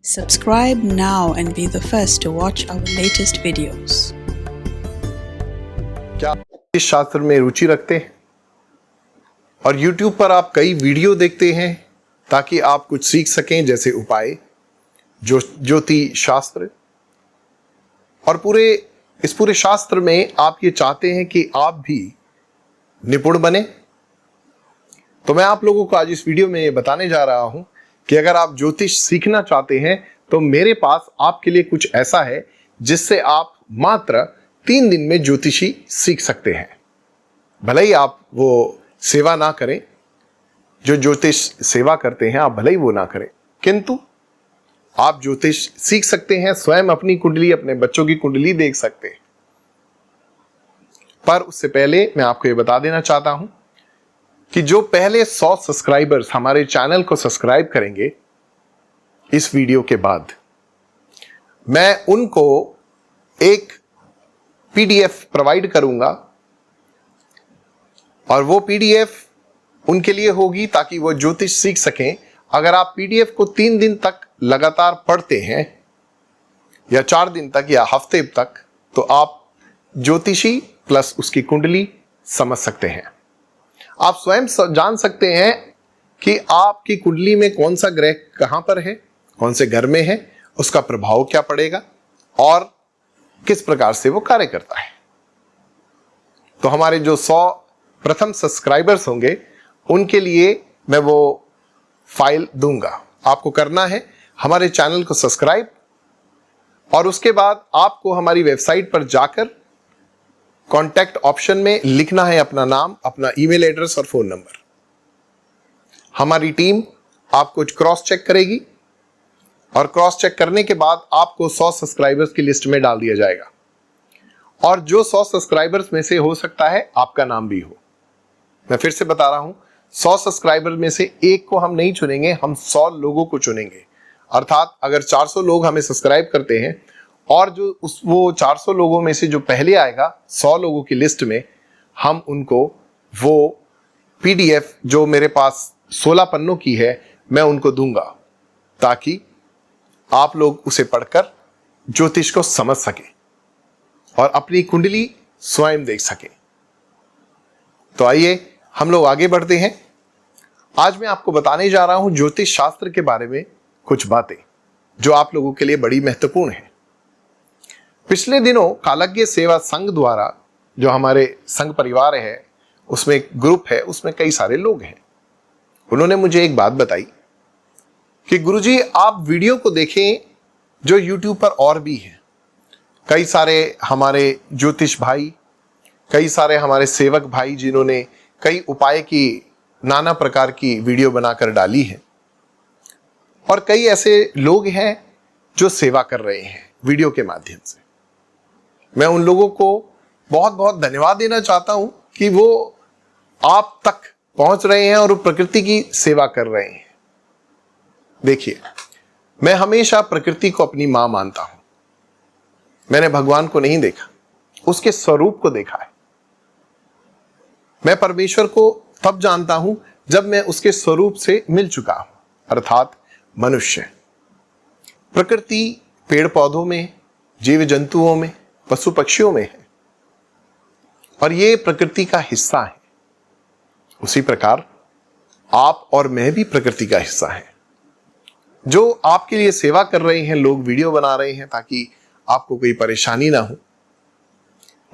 Subscribe now and be the first to watch our latest videos. क्या आप इस शास्त्र में रुचि रखते हैं और YouTube पर आप कई वीडियो देखते हैं ताकि आप कुछ सीख सकें, जैसे उपाय, ज्योतिष शास्त्र, और इस पूरे शास्त्र में आप ये चाहते हैं कि आप भी निपुण बने? तो मैं आप लोगों को आज इस वीडियो में ये बताने जा रहा हूं कि अगर आप ज्योतिष सीखना चाहते हैं तो मेरे पास आपके लिए कुछ ऐसा है जिससे आप मात्र 3 दिन में ज्योतिषी सीख सकते हैं। भले ही आप वो सेवा ना करें, जो ज्योतिष सेवा करते हैं आप भले ही वो ना करें, किंतु आप ज्योतिष सीख सकते हैं। स्वयं अपनी कुंडली, अपने बच्चों की कुंडली देख सकते हैं। पर उससे पहले मैं आपको ये बता देना चाहता हूं कि जो पहले 100 सब्सक्राइबर्स हमारे चैनल को सब्सक्राइब करेंगे इस वीडियो के बाद, मैं उनको एक पीडीएफ प्रोवाइड करूंगा, और वो पीडीएफ उनके लिए होगी ताकि वो ज्योतिष सीख सकें। अगर आप पीडीएफ को 3 दिन तक लगातार पढ़ते हैं, या 4 दिन तक, या हफ्ते तक, तो आप ज्योतिषी प्लस उसकी कुंडली समझ सकते हैं। आप स्वयं जान सकते हैं कि आपकी कुंडली में कौन सा ग्रह कहां पर है, कौन से घर में है, उसका प्रभाव क्या पड़ेगा और किस प्रकार से वो कार्य करता है। तो हमारे जो 100 प्रथम सब्सक्राइबर्स होंगे उनके लिए मैं वो फाइल दूंगा। आपको करना है हमारे चैनल को सब्सक्राइब, और उसके बाद आपको हमारी वेबसाइट पर जाकर कॉन्टैक्ट ऑप्शन में लिखना है अपना नाम, अपना ईमेल एड्रेस और फोन नंबर। हमारी टीम आपको क्रॉस चेक करेगी, और क्रॉस चेक करने के बाद आपको 100 सब्सक्राइबर्स की लिस्ट में डाल दिया जाएगा। और जो 100 सब्सक्राइबर्स में से हो सकता है आपका नाम भी हो। मैं फिर से बता रहा हूं, 100 सब्सक्राइबर में से एक को हम नहीं चुनेंगे, हम 100 लोगों को चुनेंगे। अर्थात अगर 400 लोग हमें सब्सक्राइब करते हैं, और वो 400 लोगों में से जो पहले आएगा 100 लोगों की लिस्ट में, हम उनको वो पीडीएफ जो मेरे पास 16 पन्नों की है मैं उनको दूंगा, ताकि आप लोग उसे पढ़कर ज्योतिष को समझ सकें और अपनी कुंडली स्वयं देख सकें। तो आइए हम लोग आगे बढ़ते हैं। आज मैं आपको बताने जा रहा हूं ज्योतिष शास्त्र के बारे में कुछ बातें जो आप लोगों के लिए बड़ी महत्वपूर्ण है। पिछले दिनों कालज्ञ सेवा संघ द्वारा, जो हमारे संघ परिवार है उसमें एक ग्रुप है, उसमें कई सारे लोग हैं, उन्होंने मुझे एक बात बताई कि गुरुजी आप वीडियो को देखें जो यूट्यूब पर और भी हैं। कई सारे हमारे ज्योतिष भाई, कई सारे हमारे सेवक भाई जिन्होंने कई उपाय की नाना प्रकार की वीडियो बनाकर डाली है, और कई ऐसे लोग हैं जो सेवा कर रहे हैं वीडियो के माध्यम से। मैं उन लोगों को बहुत बहुत धन्यवाद देना चाहता हूं कि वो आप तक पहुंच रहे हैं और वो प्रकृति की सेवा कर रहे हैं। देखिए, मैं हमेशा प्रकृति को अपनी मां मानता हूं। मैंने भगवान को नहीं देखा, उसके स्वरूप को देखा है। मैं परमेश्वर को तब जानता हूं जब मैं उसके स्वरूप से मिल चुका हूं, अर्थात मनुष्य। प्रकृति पेड़ पौधों में, जीव जंतुओं में, पशु पक्षियों में है, और ये प्रकृति का हिस्सा है। उसी प्रकार आप और मैं भी प्रकृति का हिस्सा है। जो आपके लिए सेवा कर रहे हैं लोग, वीडियो बना रहे हैं ताकि आपको कोई परेशानी ना हो,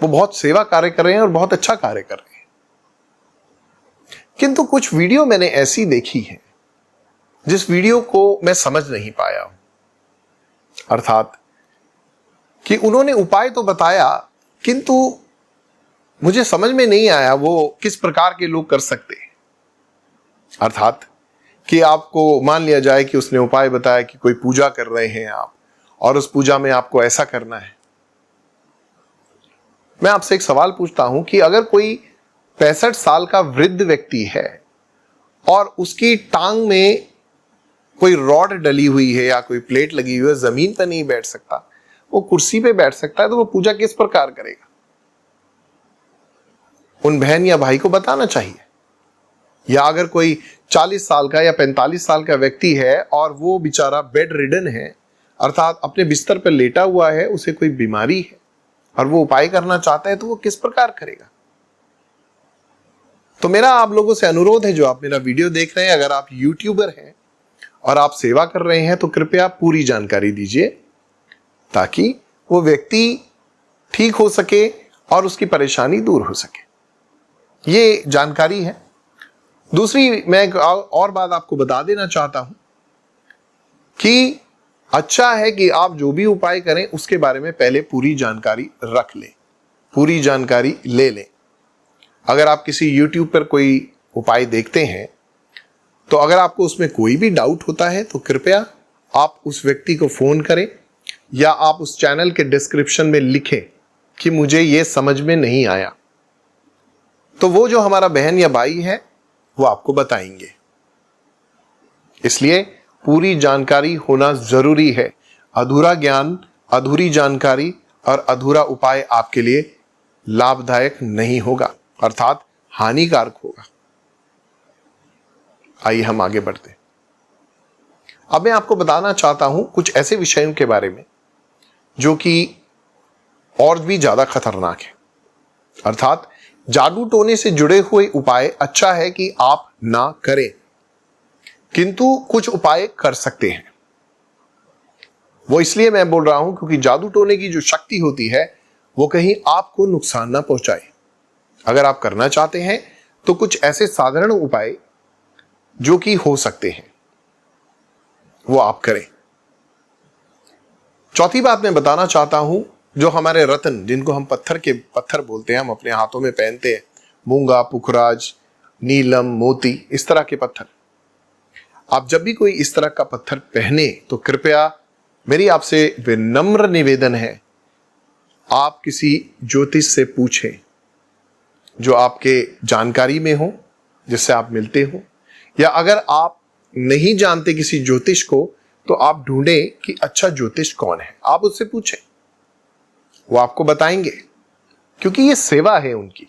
वो बहुत सेवा कार्य कर रहे हैं और बहुत अच्छा कार्य कर रहे हैं। किंतु कुछ वीडियो मैंने ऐसी देखी है जिस वीडियो को मैं समझ नहीं पाया हूं। अर्थात कि उन्होंने उपाय तो बताया, किंतु मुझे समझ में नहीं आया वो किस प्रकार के लोग कर सकते हैं। अर्थात कि आपको मान लिया जाए कि उसने उपाय बताया कि कोई पूजा कर रहे हैं आप, और उस पूजा में आपको ऐसा करना है। मैं आपसे एक सवाल पूछता हूं कि अगर कोई 65 साल का वृद्ध व्यक्ति है और उसकी टांग में कोई रॉड डली हुई है या कोई प्लेट लगी हुई है, जमीन पर नहीं बैठ सकता, वो कुर्सी पे बैठ सकता है, तो वो पूजा किस प्रकार करेगा? उन बहन या भाई को बताना चाहिए या अगर कोई 40 साल का या 45 साल का व्यक्ति है और वो बेचारा बेड रिडन है, अर्थात अपने बिस्तर पर लेटा हुआ है, उसे कोई बीमारी है और वो उपाय करना चाहता है, तो वो किस प्रकार करेगा? तो मेरा आप लोगों से अनुरोध है, जो आप मेरा वीडियो देख रहे हैं, अगर आप यूट्यूबर हैं और आप सेवा कर रहे हैं तो कृपया पूरी जानकारी दीजिए, ताकि वो व्यक्ति ठीक हो सके और उसकी परेशानी दूर हो सके। ये जानकारी है। दूसरी मैं एक और बात आपको बता देना चाहता हूं कि अच्छा है कि आप जो भी उपाय करें उसके बारे में पहले पूरी जानकारी रख लें, पूरी जानकारी ले लें। अगर आप किसी YouTube पर कोई उपाय देखते हैं तो अगर आपको उसमें कोई भी डाउट होता है तो कृपया आप उस व्यक्ति को फोन करें या आप उस चैनल के डिस्क्रिप्शन में लिखें कि मुझे यह समझ में नहीं आया, तो वो जो हमारा बहन या भाई है वो आपको बताएंगे। इसलिए पूरी जानकारी होना जरूरी है। अधूरा ज्ञान, अधूरी जानकारी और अधूरा उपाय आपके लिए लाभदायक नहीं होगा, अर्थात हानिकारक होगा। आइए हम आगे बढ़ते हैं। अब मैं आपको बताना चाहता हूं कुछ ऐसे विषयों के बारे में जो कि और भी ज्यादा खतरनाक है, अर्थात जादू टोने से जुड़े हुए उपाय अच्छा है कि आप ना करें, किंतु कुछ उपाय कर सकते हैं। वो इसलिए मैं बोल रहा हूं क्योंकि जादू टोने की जो शक्ति होती है वो कहीं आपको नुकसान ना पहुंचाए। अगर आप करना चाहते हैं तो कुछ ऐसे साधारण उपाय जो कि हो सकते हैं वो आप करें। चौथी बात मैं बताना चाहता हूं, जो हमारे रत्न, जिनको हम पत्थर बोलते हैं, हम अपने हाथों में पहनते हैं, मूंगा, पुखराज, नीलम, मोती, इस तरह के पत्थर। आप जब भी कोई इस तरह का पत्थर पहने तो कृपया मेरी आपसे विनम्र निवेदन है, आप किसी ज्योतिष से पूछें जो आपके जानकारी में हो, जिससे आप मिलते हो, या अगर आप नहीं जानते किसी ज्योतिष को तो आप ढूंढें कि अच्छा ज्योतिष कौन है, आप उससे पूछें, वो आपको बताएंगे, क्योंकि ये सेवा है उनकी।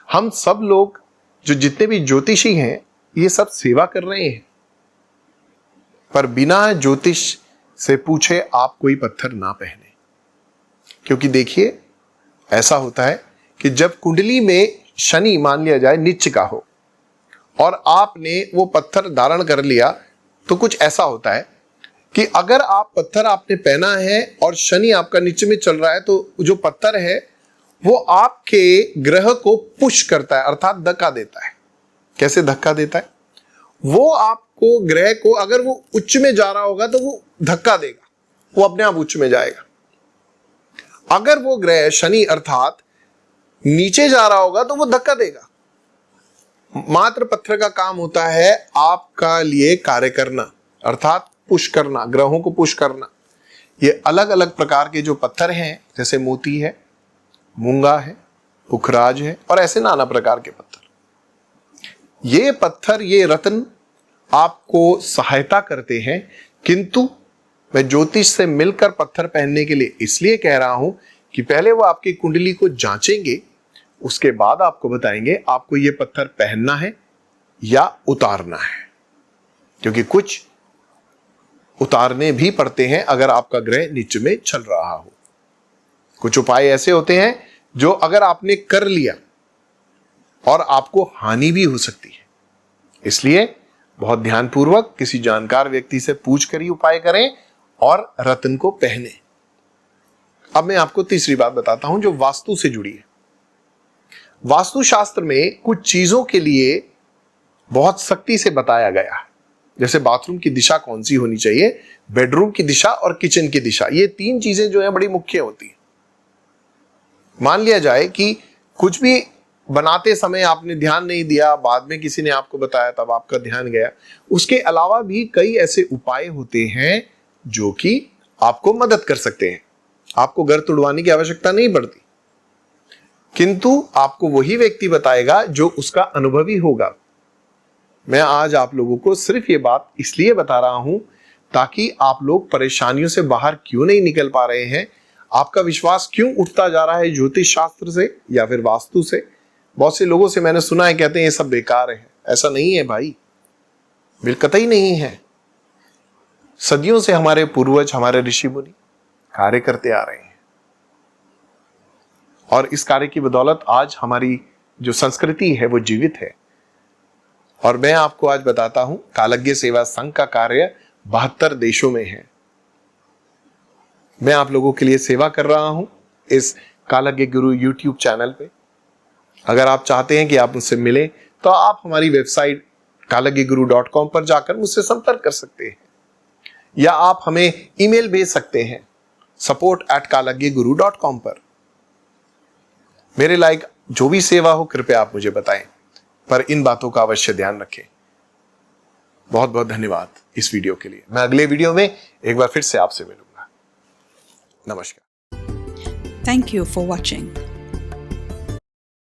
हम सब लोग जो जितने भी ज्योतिषी हैं ये सब सेवा कर रहे हैं, पर बिना ज्योतिष से पूछे आप कोई पत्थर ना पहने। क्योंकि देखिए ऐसा होता है कि जब कुंडली में शनि मान लिया जाए नीच का हो और आपने वो पत्थर धारण कर लिया, तो कुछ ऐसा होता है कि अगर आप पत्थर आपने पहना है और शनि आपका नीचे में चल रहा है, तो जो पत्थर है वो आपके ग्रह को पुश करता है, अर्थात धक्का देता है। कैसे धक्का देता है? वो आपको ग्रह को, अगर वो उच्च में जा रहा होगा तो वो धक्का देगा, वो अपने आप उच्च में जाएगा। अगर वो ग्रह शनि अर्थात नीचे जा रहा होगा तो वो धक्का देगा। मात्र पत्थर का काम होता है आपका लिए कार्य करना, अर्थात पुश करना, ग्रहों को पुश करना। ये अलग अलग प्रकार के जो पत्थर हैं, जैसे मोती है, मूंगा है, पुखराज है और ऐसे नाना प्रकार के पत्थर, ये पत्थर, ये रत्न आपको सहायता करते हैं। किंतु मैं ज्योतिष से मिलकर पत्थर पहनने के लिए इसलिए कह रहा हूं कि पहले वो आपकी कुंडली को जांचेंगे, उसके बाद आपको बताएंगे आपको ये पत्थर पहनना है या उतारना है, क्योंकि कुछ उतारने भी पड़ते हैं अगर आपका ग्रह नीचे में चल रहा हो। कुछ उपाय ऐसे होते हैं जो अगर आपने कर लिया और आपको हानि भी हो सकती है, इसलिए बहुत ध्यानपूर्वक किसी जानकार व्यक्ति से पूछ कर ही उपाय करें और रत्न को पहने। अब मैं आपको तीसरी बात बताता हूं जो वास्तु से जुड़ी है। वास्तुशास्त्र में कुछ चीजों के लिए बहुत सख्ती से बताया गया है, जैसे बाथरूम की दिशा कौन सी होनी चाहिए, बेडरूम की दिशा और किचन की दिशा। ये तीन चीजें जो है बड़ी मुख्य होती है। मान लिया जाए कि कुछ भी बनाते समय आपने ध्यान नहीं दिया, बाद में किसी ने आपको बताया तब आपका ध्यान गया। उसके अलावा भी कई ऐसे उपाय होते हैं जो कि आपको मदद कर सकते हैं। आपको घर तुड़वाने की आवश्यकता नहीं पड़ती, किंतु आपको वही व्यक्ति बताएगा जो उसका अनुभवी होगा। मैं आज आप लोगों को सिर्फ ये बात इसलिए बता रहा हूं ताकि आप लोग परेशानियों से बाहर क्यों नहीं निकल पा रहे हैं, आपका विश्वास क्यों उठता जा रहा है ज्योतिष शास्त्र से या फिर वास्तु से। बहुत से लोगों से मैंने सुना है कहते हैं ये सब बेकार है, ऐसा नहीं है भाई, बिल्कुल नहीं है। सदियों से हमारे पूर्वज, हमारे ऋषि मुनि कार्य करते आ रहे हैं और इस कार्य की बदौलत आज हमारी जो संस्कृति है वो जीवित है। और मैं आपको आज बताता हूं, कालज्ञ सेवा संघ का कार्य 72 देशों में है। मैं आप लोगों के लिए सेवा कर रहा हूं इस कालज्ञ गुरु YouTube चैनल पे। अगर आप चाहते हैं कि आप मुझसे मिलें तो आप हमारी वेबसाइट kalagyaguru.com पर जाकर मुझसे संपर्क कर सकते हैं, या आप हमें ईमेल भेज सकते हैं support@kalagyaguru.com पर। मेरे लायक जो भी सेवा हो कृपया आप मुझे बताएं, पर इन बातों का अवश्य ध्यान रखें। बहुत बहुत धन्यवाद इस वीडियो के लिए। मैं अगले वीडियो में एक बार फिर से आपसे मिलूंगा। नमस्कार। Thank you for watching.